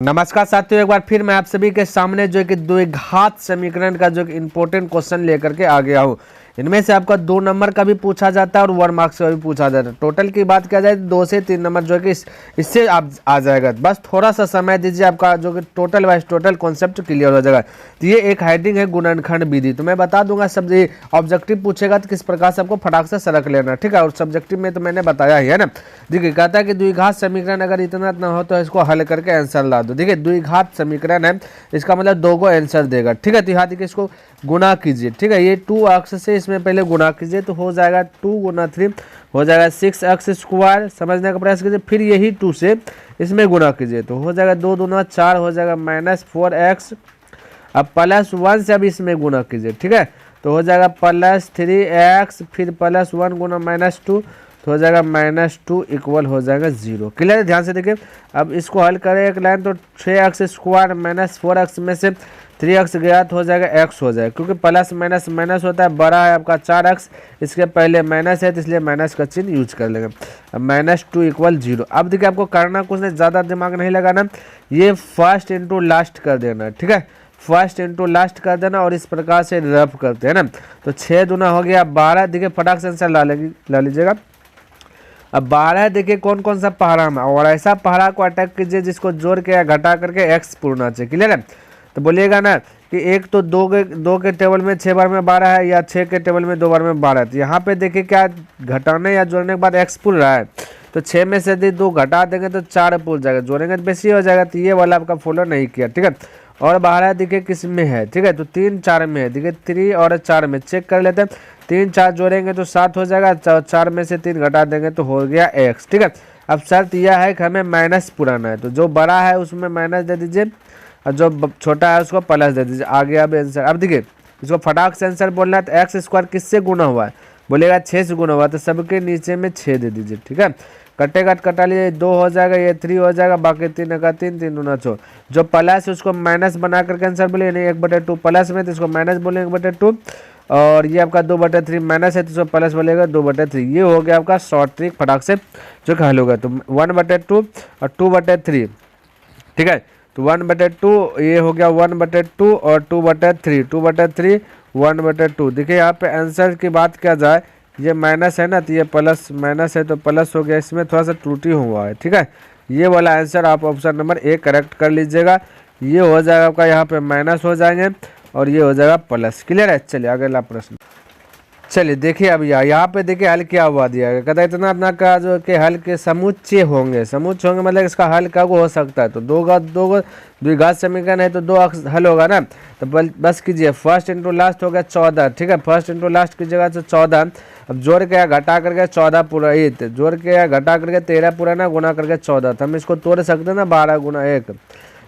नमस्कार साथियों, एक बार फिर मैं आप सभी के सामने जो कि द्विघात समीकरण का जो इम्पोर्टेंट क्वेश्चन लेकर के आ गया हूँ। इनमें से आपका 2 नंबर का भी पूछा जाता है और 1 मार्क्स का भी पूछा जाता है। टोटल की बात किया जाए तो 2 से 3 नंबर जो कि इससे आप आ जाएगा। बस थोड़ा सा समय दीजिए, आपका जो कि total wise total concept clear हो जाएगा। तो ये एक हेडिंग है गुणनखंड विधि। तो मैं बता दूंगा सब ऑब्जेक्टिव पूछेगा तो किस प्रकार से आपको फटाक से सरक लेना, ठीक है। और सब्जेक्टिव में तो मैंने बताया ही है ना। देखिए कहता है कि द्विघात समीकरण अगर इतना ना हो तो इसको हल करके आंसर ला दो। देखिए द्विघात समीकरण है, इसका मतलब 2 को आंसर देगा, ठीक है। तो यहाँ देखिए इसको गुना कीजिए, ठीक है। ये 2x से इसमें पहले गुना कीजिए तो हो जाएगा 2 गुना 3 हो जाएगा 6x स्क्वायर। समझने का प्रयास कीजिए। फिर यही 2 से इसमें गुना कीजिए तो हो जाएगा 2 दूना 4 हो जाएगा -4x। अब +1 से अब इसमें गुना कीजिए, ठीक है। तो हो जाएगा +3x फिर +1 गुना -2 तो हो जाएगा -2 इक्वल हो जाएगा 0। क्लियर है, ध्यान से देखिए। अब इसको हल करें एक लाइन तो 6x स्क्वायर -4x में से 3x गया तो हो जाएगा x हो जाएगा, क्योंकि प्लस माइनस माइनस होता है। बड़ा है आपका 4x, इसके पहले माइनस है तो इसलिए माइनस का चिन्ह यूज कर लेंगे। अब -2 इक्वल 0। अब देखिए आपको करना कुछ नहीं, ज़्यादा दिमाग नहीं लगाना, ये फर्स्ट इंटू लास्ट कर देना, ठीक है। फर्स्ट इंटू लास्ट कर देना और इस प्रकार से रफ करते हैं ना। तो 6 दूना हो गया 12। देखिए फटाक से आंसर ला लीजिएगा। अब 12 देखिए कौन कौन सा पहाड़ा में, और ऐसा पहाड़ा को अटैक कीजिए जिसको जोड़ के या घटा करके x पूर्णा चाहिए। क्लियर है। तो बोलिएगा ना कि एक तो 2 के टेबल में 6 बार में 12 है, या 6 के टेबल में 2 बार में 12 है। तो यहाँ पे देखिए क्या घटाने या जोड़ने के बाद x पूर रहा है, तो 6 में से यदि 2 घटा देंगे तो 4 पूर जाएगा, जोड़ेंगे तो बेसी हो जाएगा। तो ये वाला आपका फॉलो नहीं किया, ठीक है। और 12 देखिए किस में है, ठीक है। तो 3 4 में है, देखिए 3 और 4 में चेक कर लेते हैं। 3 4 जोड़ेंगे तो 7 हो जाएगा, 4 में से 3 घटा देंगे तो हो गया x, ठीक है। अब शर्त यह है कि हमें माइनस पुराना है, तो जो बड़ा है उसमें माइनस दे दीजिए और जो छोटा है उसको प्लस दे दीजिए। आ गया अब आंसर। अब देखिए इसको फटाक से आंसर बोलना है। तो एक्स स्क्वायर किससे गुना हुआ है, बोलेगा 6 से गुना हुआ, तो सबके नीचे में 6 दे दीजिए, ठीक है। कटेगा कटा लीजिए, 2 हो जाएगा, ये 3 हो जाएगा, बाकी 3 का 3 3 दूना 6। जो प्लस है उसको माइनस बना करके आंसर बोलिए, नहीं 1/2 प्लस में तो इसको माइनस बोलेंगे 1/2, और ये आपका 2/3 माइनस है तो इसको प्लस बोलेगा 2/3। ये हो गया आपका शॉर्ट ट्रिक, फटाक से जो हल होगा। तो 1/2 और 2/3, ठीक है। तो 1/2 ये हो गया 1/2 और 2/3 2/3 1/2। देखिए यहाँ पे आंसर की बात किया जाए, ये माइनस है ना तो ये प्लस, माइनस है तो प्लस हो गया, इसमें थोड़ा सा त्रुटि हुआ है, ठीक है। ये वाला आंसर आप ऑप्शन नंबर ए करेक्ट कर लीजिएगा। ये हो जाएगा आपका, यहाँ पे माइनस हो जाएंगे और ये हो जाएगा प्लस। क्लियर है। चलिए अगला प्रश्न। चलिए देखिए अब यहाँ पे देखिए हल क्या हुआ दिया गया। कहता है इतना का जो कि हल के समुच्चय होंगे, समुच्चय होंगे मतलब इसका हल कब हो सकता है। तो दो द्विघात समीकरण है तो 2 हल होगा ना। तो बस कीजिए फर्स्ट इंटू लास्ट हो गया 14, ठीक है। फर्स्ट इंटू लास्ट कीजिएगा तो 14। अब जोड़ के या घटा करके 14 पूरा 8, जोड़ के या घटा करके 13 पूरा ना, गुना करके 14। तो हम इसको तोड़ सकते हैं ना 12 गुना 1।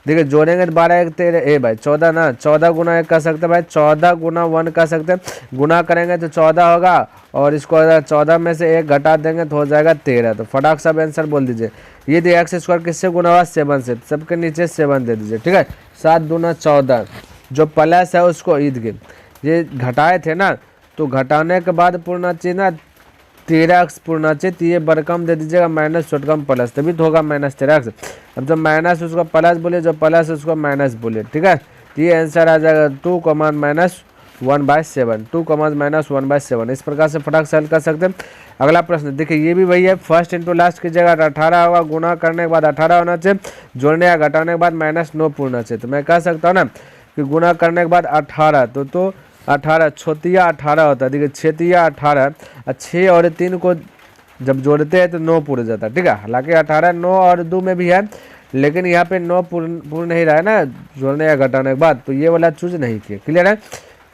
देखिए जोड़ेंगे तो 12 1 13 भाई 14 ना, 14 गुना 1 कर सकते हैं भाई, 14 गुना 1 कर सकते हैं। गुना करेंगे तो 14 होगा और इसको 14 में से 1 घटा देंगे तो हो जाएगा 13। तो फटाक से आंसर बोल दीजिए। ये देखिए एक्स स्क्वायर किससे गुना हुआ, 7 से, सबके नीचे 7 दे दीजिए, ठीक है। 7 दूना 14, जो प्लस है उसको ईद के ये घटाए थे ना, तो घटाने के बाद पूर्णा चाहिए ना 13x पूर्णा चाहिए, तो ये बरकम दे दीजिएगा माइनस छोटकम प्लस, तभी तो होगा -13x। अब जो माइनस उसको प्लस बोले, जो प्लस उसको माइनस बोले, ठीक है। तो ये आंसर आ जाएगा 2 -1/7, 2 -1/7। इस प्रकार से फटाक से हल कर सकते हैं। अगला प्रश्न देखिए, ये भी वही है। फर्स्ट इंटू लास्ट की जगह 18 होगा, गुना करने के बाद 18 होना चाहिए, जोड़ने या घटाने के बाद -9 पूर्णा चाहिए। तो मैं कह सकता हूँ ना कि गुना करने के बाद 18 तो 18 छोतिया 18 होता है। देखिए 6 18, 6 और 3 को जब जोड़ते हैं तो 9 पूरा जाता है, ठीक है। हालांकि 18 9 और 2 में भी है, लेकिन यहाँ पे 9 पूर्ण नहीं रहा है ना जोड़ने या घटाने के बाद, तो ये वाला चूज नहीं किया। क्लियर है।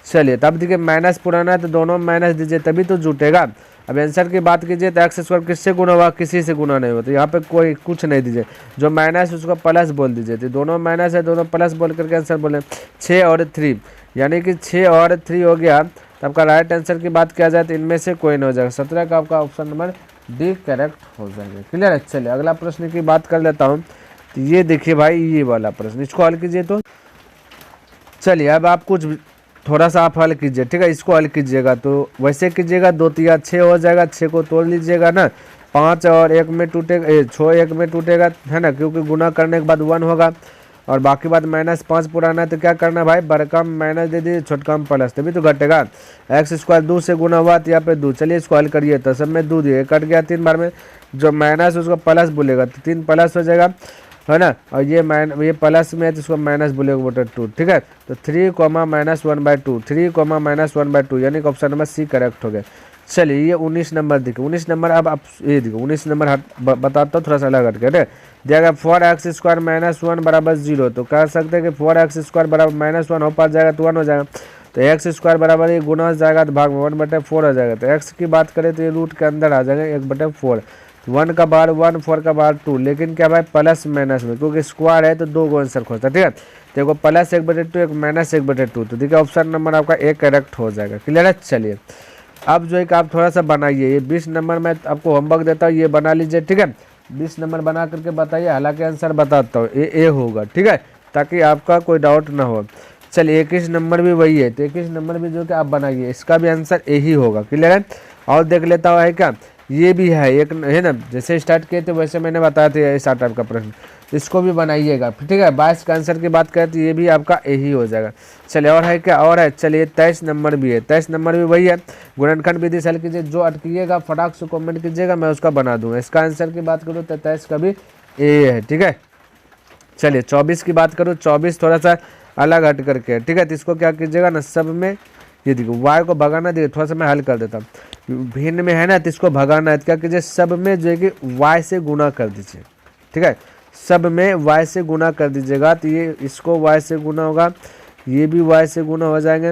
चलिए तब देखिए माइनस पुराना है तो दोनों माइनस दीजिए तभी तो जुटेगा। अब आंसर की बात कीजिए तो एक्स स्क्वायर किससे गुना हुआ, किसी से गुना नहीं हुआ, तो यहाँ पे कोई कुछ नहीं दीजिए। जो माइनस उसको प्लस बोल दीजिए। तो दोनों माइनस है, दोनों प्लस बोल करके आंसर बोले। 6 और 3 यानी कि 6 और 3 हो गया। तो आपका राइट आंसर की बात किया जाए तो इनमें से कोई नहीं हो जाएगा। 17 का आपका ऑप्शन नंबर डी करेक्ट हो जाएगा। क्लियर है। चलिए अगला प्रश्न की बात कर लेता हूँ। तो ये देखिए भाई, ये वाला प्रश्न, इसको हल कीजिए। तो चलिए अब आप कुछ थोड़ा सा आप हल कीजिए, ठीक है। इसको हल कीजिएगा तो वैसे कीजिएगा, 2 3 6 हो जाएगा, 6 को तोड़ लीजिएगा ना, 5 और 1 में टूटेगा, 6 1 में टूटेगा है ना, क्योंकि गुना करने के बाद 1 होगा। और बाकी बात -5 पुराना है तो क्या करना भाई, बड़का में माइनस दे दीजिए, छोटका में प्लस, तभी तो घटेगा। एक्स स्क्वायर 2 से गुना हुआ तो यहाँ पे 2, चलिए इसको हल करिए तो सब में 2 दिए, कट गया 3 बार में, जो माइनस उसको प्लस बोलेगा तो 3 प्लस हो जाएगा, है ना। और ये प्लस में है तो इसको माइनस बोलेगा बटा 2, ठीक है। तो 3 -1/2, 3 -1/2 यानी कि ऑप्शन नंबर सी करेक्ट हो गया। चलिए ये 19 नंबर दिखे, 19 नंबर अब आप ये देखो 19 नंबर बताता हूँ थोड़ा सा अलग हट के, दिया गया 4x² -1 बराबर 0, तो कह सकते हैं कि 4x² बराबर -1 हो पा जाएगा तो 1 हो जाएगा, तो x² बराबर ये गुना हो जाएगा तो भाग में 1/4 हो जाएगा। तो x की बात करें तो ये रूट के अंदर आ जाएगा 1/4, 1 का बाहर 1, 4 का बाहर 2, लेकिन क्या भाई प्लस माइनस में, क्योंकि स्क्वायर है तो 2 को आंसर खोजता है, ठीक है। देखो प्लस 1/2 एक -1/2, तो देखिए ऑप्शन नंबर आपका एक करेक्ट हो जाएगा, क्लियर है। चलिए अब जो है कि आप थोड़ा सा बनाइए, ये 20 नंबर में आपको होमवर्क देता हूँ, ये बना लीजिए, ठीक है। 20 नंबर बना करके बताइए, हालांकि आंसर बताता हूँ ए होगा, ठीक है, ताकि आपका कोई डाउट ना हो। चलिए 21 नंबर भी वही है, तो 21 नंबर भी जो कि आप बनाइए, इसका भी आंसर यही होगा, क्लियर है। और देख लेता हूँ है क्या, ये भी है एक, है ना, जैसे स्टार्ट किए थे वैसे मैंने बताया था इस टाइप का प्रश्न, इसको भी बनाइएगा, ठीक है। 22 का आंसर की बात करें तो ये भी आपका यही हो जाएगा। चलिए और है क्या, और है, चलिए 23 नंबर भी है, 23 नंबर भी वही है, गुणनखंड विधि से हल कीजिए, जो अटकीएगा फटाक से कमेंट कीजिएगा, मैं उसका बना दूंगा। इसका आंसर की बात करूँ तो 23 का भी ए है, ठीक है। चलिए 24 की बात करूँ, 24 थोड़ा सा अलग हट करके, ठीक है, तो इसको क्या कीजिएगा ना, सब में ये देखो वाई को भगाना, देखिए थोड़ा सा मैं हल कर देता हूँ, भिन्न में है ना तो इसको भगाना है, तो क्या कीजिए सब में जो है कि वाई से गुना कर दीजिए, ठीक है, सब में वाई से गुना कर दीजिएगा, तो ये इसको वाई से गुना होगा, ये भी वाई से गुना हो जाएंगे,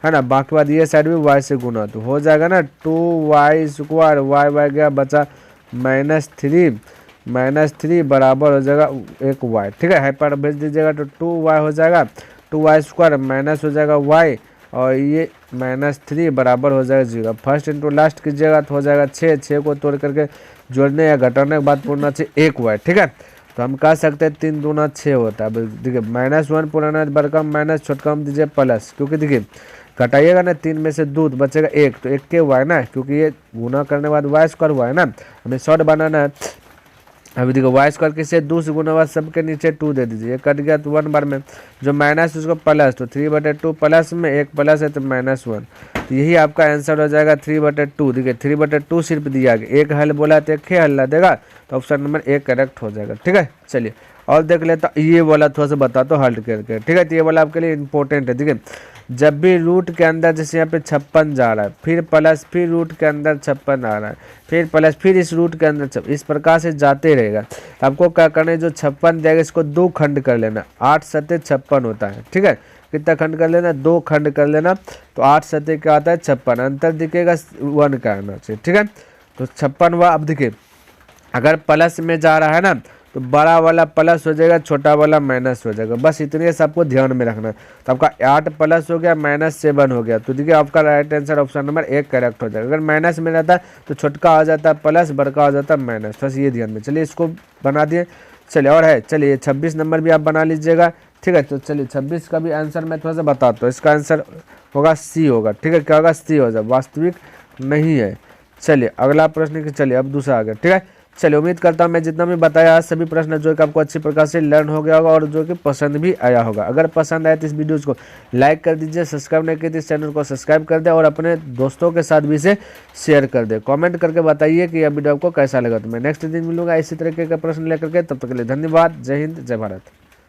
है ना, बाकी बात ये साइड भी वाई से गुना, तो हो जाएगा ना 2y², वाई गया बचा -3 बराबर हो जाएगा 1y, ठीक है, हाइपर भेज दीजिएगा तो 2y हो जाएगा, 2y² माइनस हो जाएगा y, और ये -3 बराबर हो जाएगा 0। फर्स्ट इंटू लास्ट कीजिएगा तो हो जाएगा 6 को तोड़ करके जोड़ने या घटाने के बाद पूर्णा 1y, ठीक है। तो हम कह सकते हैं 3 दूना 6 होता है। देखिए -1 पुराना बड़का माइनस छोटका हम दीजिए प्लस, क्योंकि देखिए घटाइएगा ना 3 में से 2 तो बचेगा 1, तो 1 के वाई ना, क्योंकि ये गुना करने के बाद y² हुआ है ना, हमें शॉर्ट बनाना है। अभी देखो y² किससे 2 से गुना हुआ, सबके नीचे 2 दे दीजिए, कट गया तो 1 बार में, जो माइनस उसको प्लस, तो 3/2 प्लस में 1 प्लस है तो -1, तो यही आपका आंसर हो जाएगा 3/2। देखिए 3/2 सिर्फ दिया गया, एक हल बोला तो एक हल देगा, तो ऑप्शन नंबर 1 करेक्ट हो जाएगा, ठीक है। चलिए और देख लेता, ये वाला थोड़ा सा बता दो हल्ट करके, ठीक है, तो ये वाला आपके लिए इंपॉर्टेंट है। देखिए जब भी रूट के अंदर जैसे यहाँ पे 56 जा रहा है, फिर प्लस, फिर रूट के अंदर 56 आ रहा है, फिर प्लस, फिर इस रूट के अंदर इस प्रकार से जाते रहेगा, आपको क्या करना है, जो 56 देगा इसको 2 खंड कर लेना, 8 सत्ते 56 होता है, ठीक है। कितना खंड कर लेना, 2 खंड कर लेना, तो 8 सत्ते क्या आता है 56, अंतर दिखेगा 1 का आना चाहिए, ठीक है। तो 56 हुआ। अब देखिए अगर प्लस में जा रहा है ना तो बड़ा वाला प्लस हो जाएगा, छोटा वाला माइनस हो जाएगा, बस इतने से आपको ध्यान में रखना है। तो आपका 8 प्लस हो गया, -7 हो गया, तो देखिए आपका right answer option number 1 correct हो जाएगा। अगर माइनस में रहता है तो छोटका हो जाता है प्लस, बड़का हो जाता है माइनस, बस ये ध्यान में। चलिए इसको बना दिए। चलिए और है, चलिए 26 नंबर भी आप बना लीजिएगा, ठीक है। तो चलिए 26 का भी आंसर मैं थोड़ा सा बताता हूँ, इसका आंसर होगा सी होगा, ठीक है, क्या होगा सी हो जाए, वास्तविक नहीं है। चलिए अगला प्रश्न की, चलिए अब दूसरा आ गया, ठीक है। चलिए उम्मीद करता हूँ मैं जितना भी बताया सभी प्रश्न जो कि आपको अच्छी प्रकार से लर्न हो गया होगा और जो कि पसंद भी आया होगा। अगर पसंद आए तो इस वीडियोज़ को लाइक कर दीजिए, सब्सक्राइब नहीं किए तो इस चैनल को सब्सक्राइब कर दें और अपने दोस्तों के साथ भी इसे शेयर कर दें। कमेंट करके बताइए कि यह वीडियो आपको कैसा लगा। तो मैं नेक्स्ट दिन मिलूंगा इसी तरीके का प्रश्न लेकर के, तब तक के लिए धन्यवाद। जय हिंद, जय भारत।